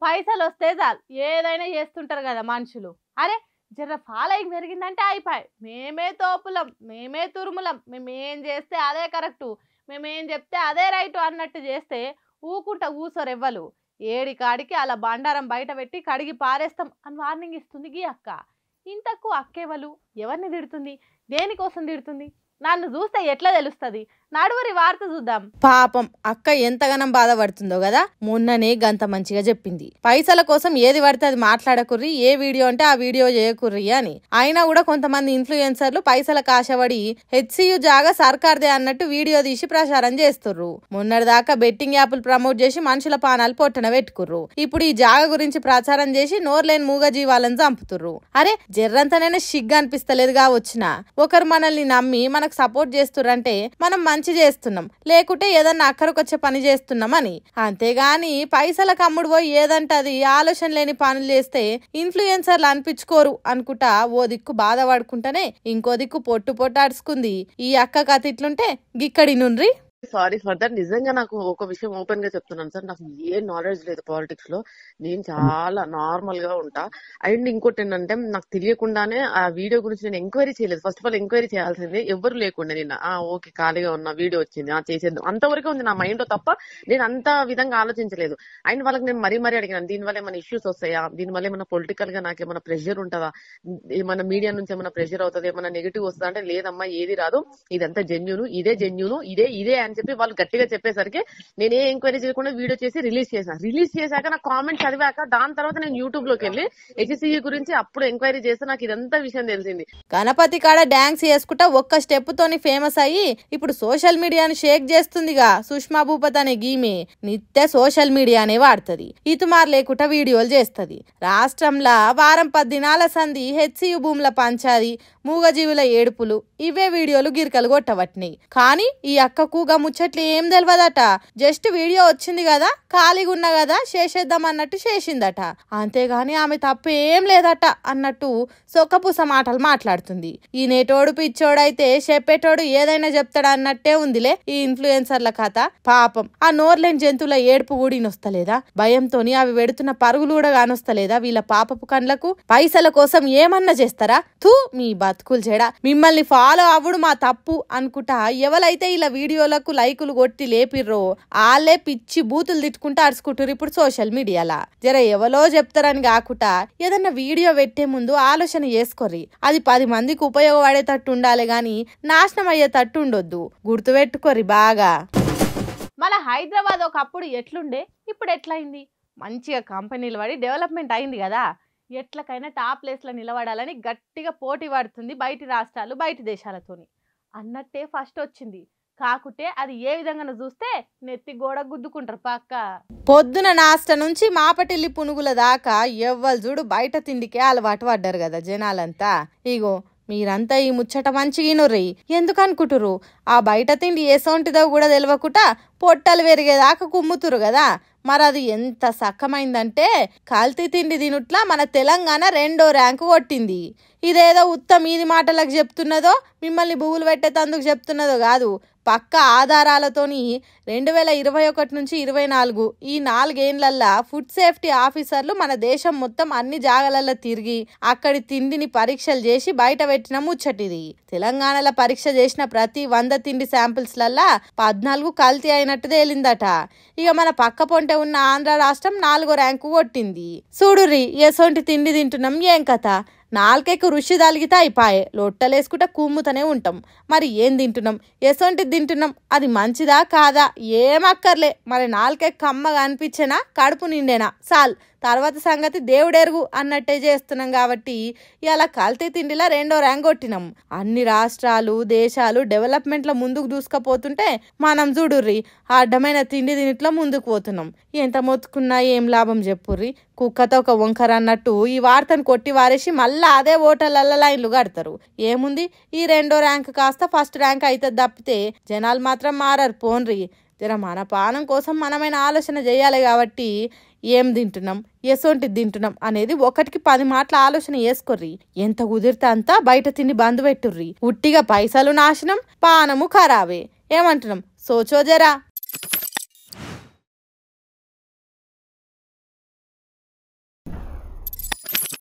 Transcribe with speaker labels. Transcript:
Speaker 1: పైసలు వస్తే చాలు ఏదైనా చేస్తుంటారు కదా మనుషులు. అరే జర ఫాలోయింగ్ పెరిగిందంటే అయిపోయి, మేమే తోపులం, మేమే తురుములం, మేమేం చేస్తే అదే కరెక్టు, మేమేం చెప్తే అదే రైటు అన్నట్టు చేస్తే ఊకుంటా కూసోరు ఎవ్వరు. ఏడి కాడికి అలా బండారం బయట పెట్టి కడిగి పారేస్తాం అని వార్నింగ్ ఇస్తుంది గీ అక్క. ఇంతకు అక్కేవలు ఎవరిని తిడుతుంది, దేనికోసం తిడుతుంది? నన్ను చూస్తే ఎట్లా తెలుస్తుంది? నడువరి వార్త చూద్దాం. పాపం అక్క ఎంతగానం బాధపడుతుందో కదా. మొన్ననే గంత మంచిగా చెప్పింది, పైసల కోసం ఏది పడితే అది మాట్లాడకుర్రి, ఏ వీడియో అంటే ఆ వీడియో చేయకుర్రి అని. అయినా కూడా కొంతమంది ఇన్ఫ్లుయెన్సర్లు పైసలకు ఆశపడి హెచ్సియు జాగా సర్కార్దే అన్నట్టు వీడియో తీసి ప్రచారం చేస్తుర్రు. మొన్నటిదాకా బెట్టింగ్ యాప్లు ప్రమోట్ చేసి మనుషుల పానాలు పొట్టన పెట్టుకుర్రు. ఇప్పుడు ఈ జాగా గురించి ప్రచారం చేసి నోర్లేని మూగ జీవాలను చంపుతుర్రు. అరే జర్రంతనైనా సిగ్గు అనిపిస్తలేదుగా వచ్చిన. ఒకరు మనల్ని నమ్మి మనకు సపోర్ట్ చేస్తుర్రంటే మనం మంచి చేస్తున్నాం, లేకుంటే ఏదన్నా అక్కడికొచ్చే పని చేస్తున్నాం అని. అంతేగాని పైసలకు అమ్ముడు పోయి ఏదంటే అది ఆలోచన లేని పనులు చేస్తే ఇన్ఫ్లుయెన్సర్లు అనిపించుకోరు అనుకుంటా ఓ దిక్కు బాధపడుకుంటానే ఇంకో దిక్కు పొట్టు పొట్టాడుచుకుంది. ఈ అక్క కథ ఇట్లుంటే గిక్కడి నుండ్రి.
Speaker 2: Sorry for that. నిజంగా నాకు ఒక విషయం ఓపెన్ గా చెప్తున్నాను సార్, నాకు ఏ నాలెడ్జ్ లేదు పాలిటిక్స్ లో. నేను చాలా నార్మల్ గా ఉంటా. అండ్ ఇంకోటి ఏంటంటే నాకు తెలియకుండానే ఆ వీడియో గురించి నేను ఎంక్వైరీ చేయలేదు. ఫస్ట్ ఆఫ్ ఆల్ ఎంక్వైరీ చేయాల్సింది ఎవరు లేకుండా నిన్న ఓకే ఖాళీగా ఉన్న వీడియో వచ్చింది చేసేద్దాం అంతవరకు ఉంది నా మైండ్ లో తప్ప నేను అంత విధంగా ఆలోచించలేదు. అండ్ వాళ్ళకి నేను మరీ అడిగినాను, దీనివల్ల ఏమైనా ఇష్యూస్ వస్తాయా, దీనివల్ల ఏమైనా పొలిటికల్ గా నాకు ఏమైనా ప్రెషర్ ఉంటుందా, ఏమైనా మీడియా నుంచి ఏమైనా ప్రెషర్ అవుతుంది, ఏమైనా నెగిటివ్ వస్తుందా అంటే లేదమ్మా ఏది రాదు, ఇదంతా జెన్యూన్, ఇదే అని చెప్పి వాళ్ళు గట్టిగా చెప్పేసరికి నేనే ఎంక్వైరీ చేయకుండా వీడియో చేసి రిలీజ్ చేశాక నా కామెంట్ చదివాక దాని తర్వాత నేను యూట్యూబ్ లోకి వెళ్ళి హెచ్సియు గురించి అప్పుడు ఎంక్వైరీ చేస్తే నాకు ఇదంతా విషయం తెలిసింది.
Speaker 1: గణపతి కాడ డాన్స్ చేసుకుంటా ఒక్క స్టెప్ తోని ఫేమస్ అయ్యి ఇప్పుడు సోషల్ మీడియాని షేక్ చేస్తుందిగా సుష్మా భూపత్ అనే గీమే. నిత్య సోషల్ మీడియానే వాడుతుంది, ఇతుమార్ లేకుండా వీడియోలు చేస్తుంది. రాష్ట్రంలో వారం 10 దినాల సంధి హెచ్సియు భూముల పంచాది, మూగజీవుల ఏడుపులు, ఇవే వీడియోలు గిరికలు కొట్టవట్టినాయి. కానీ ఈ అక్కకు ముచ్చట్లు ఏం తెలియదట. జస్ట్ వీడియో వచ్చింది కదా, ఖాళీగా ఉన్నా కదా చేసేద్దాం అన్నట్టు చేసిందట. అంతేగాని ఆమె తప్పు ఏం లేదట అన్నట్టు సొక్కపూస మాటలు మాట్లాడుతుంది. ఈ నేటోడు పిచ్చోడైతే చెప్పేటోడు ఏదైనా చెప్తాడు అన్నట్టే ఉందిలే ఈ ఇన్ఫ్లుయెన్సర్ల కథ. పాపం ఆ నోర్లేని జంతువుల ఏడుపు కూడా ఇనొస్తలేదా, భయంతోని అవి వెడుతున్న పరుగులు కూడా కానొస్తలేదా వీళ్ళ పాపపు కండ్లకు? పైసల కోసం ఏమన్నా చేస్తారా? తూ మీ బతుకులు చెడా, మిమ్మల్ని ఫాలో అవ్వడు మా తప్పు అనుకుంటా ఎవరైతే ఇలా వీడియోలకు లైకులు కొట్టి లేపిర్రో వాళ్ళే పిచ్చి బూతులు తిట్టుకుంటూ అరుచుకుంటారు ఇప్పుడు సోషల్ మీడియాలా. జర ఎవరో చెప్తారని కాకుండా ఏదన్నా వీడియో పెట్టే ముందు ఆలోచన చేసుకోర్రి. అది 10 మందికి ఉపయోగపడేటట్టు ఉండాలి గాని నాశనం అయ్యేటట్టు ఉండొద్దు. గుర్తుపెట్టుకోర్రి బాగా. మన హైదరాబాద్ ఒకప్పుడు ఎట్లుండే ఇప్పుడు ఎట్లయింది? మంచిగా కంపెనీలు పడి డెవలప్మెంట్ అయింది కదా. ఎట్లకైనా టాప్ ప్లేస్లో నిలబడాలని గట్టిగా పోటీ పడుతుంది బయటి రాష్ట్రాలు బయటి దేశాలతోని అన్నట్టే ఫస్ట్ వచ్చింది. కాకుంటే అది ఏ విధంగా చూస్తే నెత్తి గోడ గుద్దుకుంటారు పక్క. పొద్దున నాస్ట నుంచి మాపటిల్లి పునుగుల దాకా ఎవ్వరు చూడు బయట తిండికే అలవాటు పడ్డారు కదా జనాలంతా. ఇగో మీరంతా ఈ ముచ్చట మంచిగినుర్రి. ఎందుకు అనుకుంటురు? ఆ బయట తిండి ఏసొంటిదో కూడా తెలియకుండా పొట్టలు పెరిగేదాకా కుమ్ముతురు కదా. మరి అది ఎంత సక్కమైందంటే కల్తీ తిండి తినుట్లా మన తెలంగాణ 2వ ర్యాంకు కొట్టింది. ఇదేదో ఉత్త మీది మాటలకు చెప్తున్నదో మిమ్మల్ని బువ్వులు పెట్టేటందుకు చెప్తున్నదో కాదు, పక్క ఆధారాలతోని 2021 నుంచి 24 ఈ 4 ఏళ్లల్లా ఫుడ్ సేఫ్టీ ఆఫీసర్లు మన దేశం మొత్తం అన్ని జాగాలల్లో తిరిగి అక్కడి తిండిని పరీక్షలు చేసి బయట పెట్టిన ముచ్చటిది. తెలంగాణలో పరీక్ష చేసిన ప్రతి 100 తిండి శాంపిల్స్లల్లా 14 కల్తీ అయినట్టు తేలిందట. ఇక మన పక్క పొంటే ఉన్న ఆంధ్ర రాష్ట్రం 4వ ర్యాంకు కొట్టింది. చూడుర్రి ఎసొంటి తిండి తింటున్నాం ఏం కథ. నాలుకేకు రుచి తలిగితే అయిపాయే, లొట్టలేసుకుంటా కుమ్ముతూనే ఉంటాం. మరి ఏం తింటున్నాం, ఎసొంటిది తింటున్నాం, అది మంచిదా కాదా ఏమక్కర్లే. మరి నాలుకేకు కమ్మగా అనిపించేనా, కడుపు నిండేనా చాలు, తర్వాత సంగతి దేవుడెరుగు అన్నట్టే చేస్తున్నాం. కాబట్టి ఇలా కల్తీ తిండిలా 2వ ర్యాంక్ కొట్టినాం. అన్ని రాష్ట్రాలు దేశాలు డెవలప్మెంట్లో ముందుకు దూసుకుపోతుంటే మనం చూడుర్రి అడ్డమైన తిండి తినిట్లో ముందుకు పోతున్నాం. ఎంత మొత్తుకున్నా ఏం లాభం చెప్పుర్రి. కుక్కతో ఒక వంకర అన్నట్టు ఈ వార్తను కొట్టి వారేసి మళ్ళీ అదే ఓటర్ల లైన్లు కడతారు. ఏముంది, ఈ 2వ ర్యాంక్ కాస్త ఫస్ట్ ర్యాంక్ అయితే తప్పితే జనాలు మాత్రం మారరు పోన్రి. జర మన పానం కోసం మనమైన ఆలోచన చేయాలి. కాబట్టి ఏం తింటున్నాం, ఎసొంటిది తింటున్నాం అనేది 1కి 10 మాటల ఆలోచన చేసుకోర్రి. ఎంత కుదిరితే అంతా బయట తిండి బంద్ పెట్టుర్రి. ఉట్టిగా పైసలు నాశనం, పానము ఖరాబే. ఏమంటున్నాం సోచో జరా.